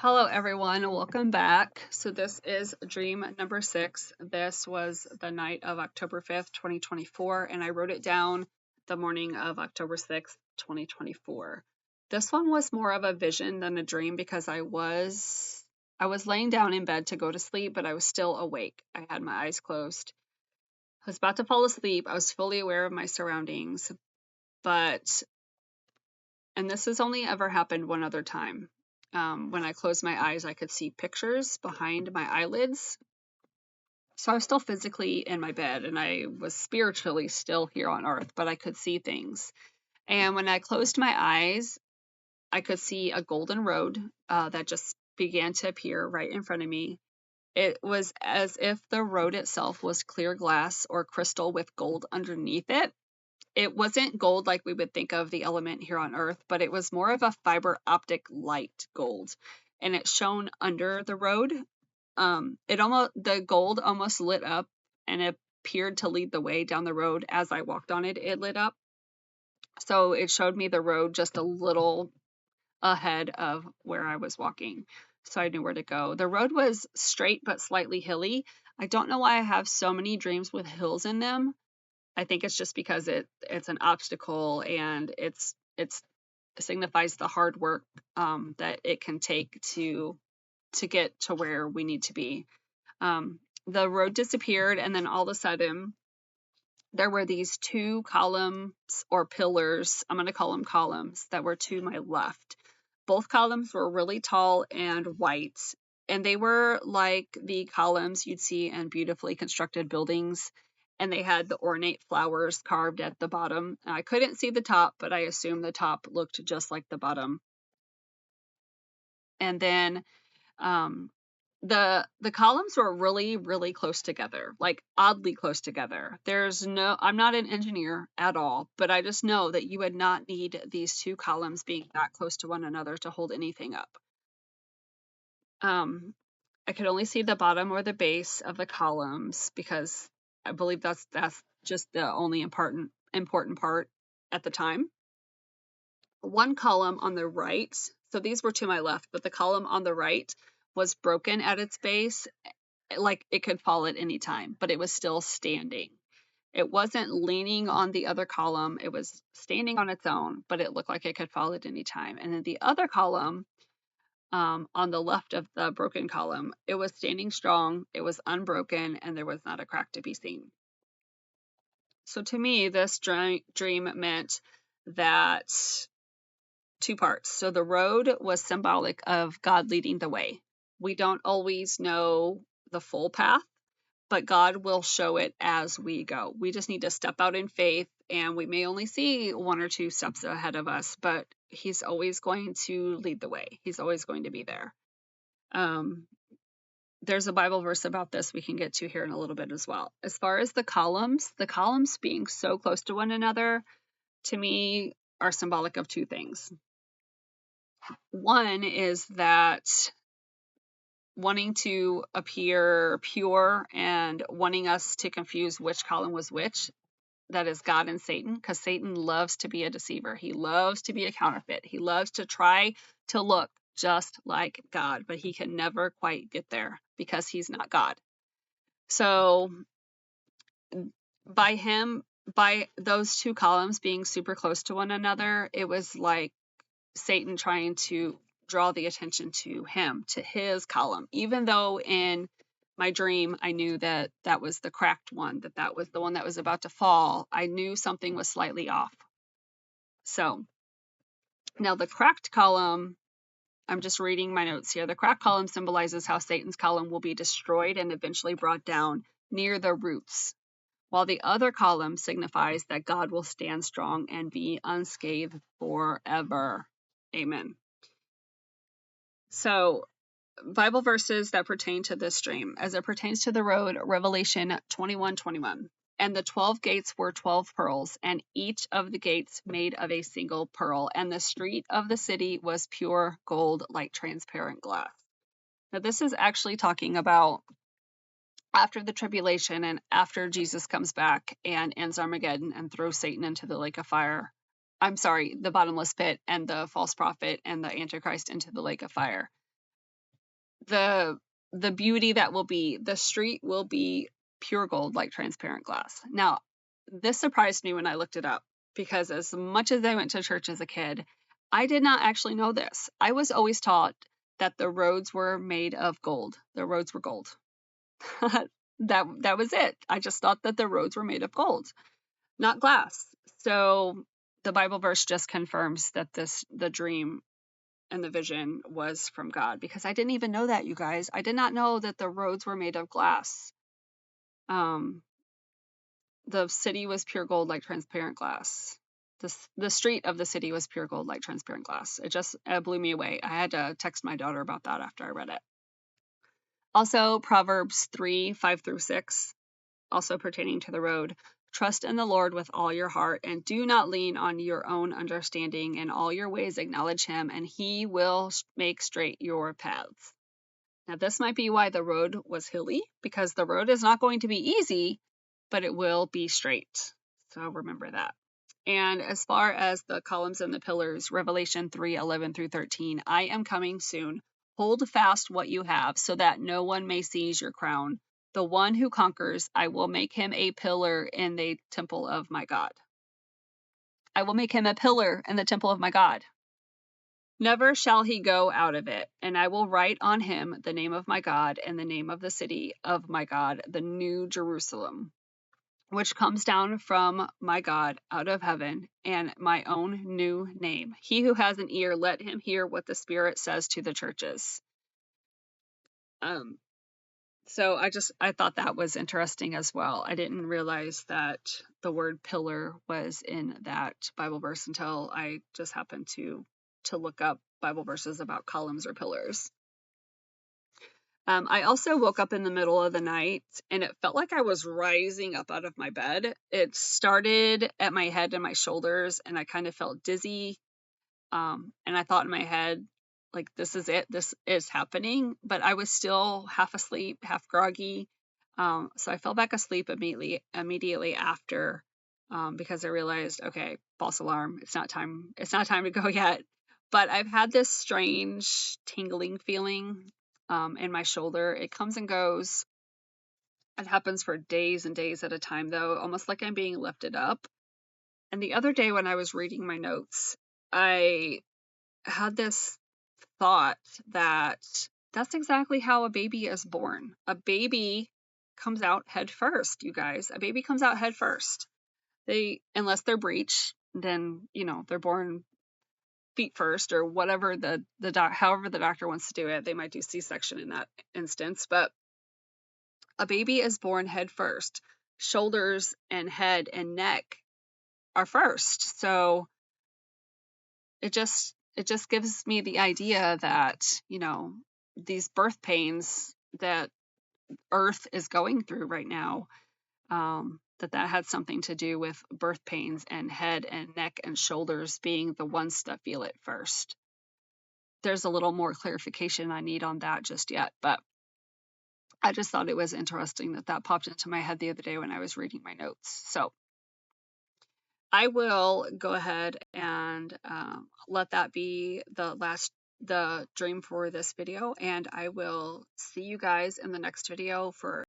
Hello everyone, welcome back. So this is dream number 6. This was the night of October 5th, 2024, and I wrote it down the morning of October 6th, 2024. This one was more of a vision than a dream because I was laying down in bed to go to sleep, but I was still awake. I had my eyes closed. I was about to fall asleep. I was fully aware of my surroundings, and this has only ever happened one other time. When I closed my eyes, I could see pictures behind my eyelids. So I was still physically in my bed and I was spiritually still here on earth, but I could see things. And when I closed my eyes, I could see a golden road that just began to appear right in front of me. It was as if the road itself was clear glass or crystal with gold underneath it. It wasn't gold like we would think of the element here on Earth, but it was more of a fiber optic light gold, and it shone under the road. The gold almost lit up and it appeared to lead the way down the road. As I walked on it, it lit up. So it showed me the road just a little ahead of where I was walking. So I knew where to go. The road was straight but slightly hilly. I don't know why I have so many dreams with hills in them. I think it's just because it's an obstacle and it signifies the hard work that it can take to get to where we need to be. The road disappeared, and then all of a sudden there were these two columns or pillars. I'm going to call them columns that were to my left. Both columns were really tall and white, and they were like the columns you'd see in beautifully constructed buildings, and they had the ornate flowers carved at the bottom. I couldn't see the top, but I assume the top looked just like the bottom. And then um, the columns were really close together, like oddly close together. I'm not an engineer at all, but I just know that you would not need these two columns being that close to one another to hold anything up. I could only see the bottom or the base of the columns because I believe that's just the only important part at the time. One column on the right, so these were to my left, but the column on the right was broken at its base, like it could fall at any time, but it was still standing. It wasn't leaning on the other column, it was standing on its own, but it looked like it could fall at any time. And then the other column, on the left of the broken column, it was standing strong, it was unbroken, and there was not a crack to be seen. So to me, this dream meant that two parts. So the road was symbolic of God leading the way. We don't always know the full path, but God will show it as we go. We just need to step out in faith, and we may only see one or two steps ahead of us, but He's always going to lead the way. He's always going to be there. There's a Bible verse about this we can get to here in a little bit as well. As far as the columns being so close to one another, to me, are symbolic of two things. One is that wanting to appear pure and wanting us to confuse which column was which. That is God and Satan, because Satan loves to be a deceiver. He loves to be a counterfeit. He loves to try to look just like God, but he can never quite get there because he's not God. So by those two columns being super close to one another, it was like Satan trying to draw the attention to him, to his column, even though in my dream I knew that was the cracked one, that was the one that was about to fall. I knew something was slightly off. So now the cracked column, I'm just reading my notes here. The cracked column symbolizes how Satan's column will be destroyed and eventually brought down near the roots, while the other column signifies that God will stand strong and be unscathed forever. Amen. So, Bible verses that pertain to this dream. As it pertains to the road, Revelation 21:21. And the 12 gates were 12 pearls, and each of the gates made of a single pearl. And the street of the city was pure gold like transparent glass. Now, this is actually talking about after the tribulation and after Jesus comes back and ends Armageddon and throws Satan into the lake of fire. I'm sorry, the bottomless pit, and the false prophet and the Antichrist into the lake of fire. the beauty that will be, the street will be pure gold like transparent glass. Now, this surprised me when I looked it up, because as much as I went to church as a kid, I did not actually know this. I was always taught that the roads were made of gold. The roads were gold. That was it. I just thought that the roads were made of gold, not glass. So the Bible verse just confirms that the dream and the vision was from God, because I didn't even know that, you guys. I did not know that the roads were made of glass. The city was pure gold like transparent glass. The street of the city was pure gold like transparent glass. It blew me away. I had to text my daughter about that after I read it. Also, Proverbs 3:5-6, also pertaining to the road. Trust in the Lord with all your heart, and do not lean on your own understanding. In all your ways acknowledge him, and he will make straight your paths. Now, this might be why the road was hilly, because the road is not going to be easy, but it will be straight. So remember that. And as far as the columns and the pillars, Revelation 3:11-13, I am coming soon. Hold fast what you have, so that no one may seize your crown. The one who conquers, I will make him a pillar in the temple of my God. I will make him a pillar in the temple of my God. Never shall he go out of it, and I will write on him the name of my God and the name of the city of my God, the New Jerusalem, which comes down from my God out of heaven, and my own new name. He who has an ear, let him hear what the Spirit says to the churches. So I thought that was interesting as well. I didn't realize that the word pillar was in that Bible verse until I just happened to look up Bible verses about columns or pillars. I also woke up in the middle of the night, and it felt like I was rising up out of my bed. It started at my head and my shoulders, and I kind of felt dizzy. And I thought in my head, like, this is it. This is happening. But I was still half asleep, half groggy. So I fell back asleep immediately after, because I realized, okay, false alarm. It's not time to go yet. But I've had this strange tingling feeling in my shoulder. It comes and goes. It happens for days and days at a time, though, almost like I'm being lifted up. And the other day when I was reading my notes, I had this thought that that's exactly how a baby is born. A baby comes out head first, you guys. A baby comes out head first. Unless they're breech, then, they're born feet first, or whatever however the doctor wants to do it. They might do C-section in that instance, but a baby is born head first. Shoulders and head and neck are first. So it just gives me the idea that, these birth pains that Earth is going through right now, that had something to do with birth pains and head and neck and shoulders being the ones that feel it first. There's a little more clarification I need on that just yet, but I just thought it was interesting that popped into my head the other day when I was reading my notes. So I will go ahead and let that be the dream for this video, and I will see you guys in the next video for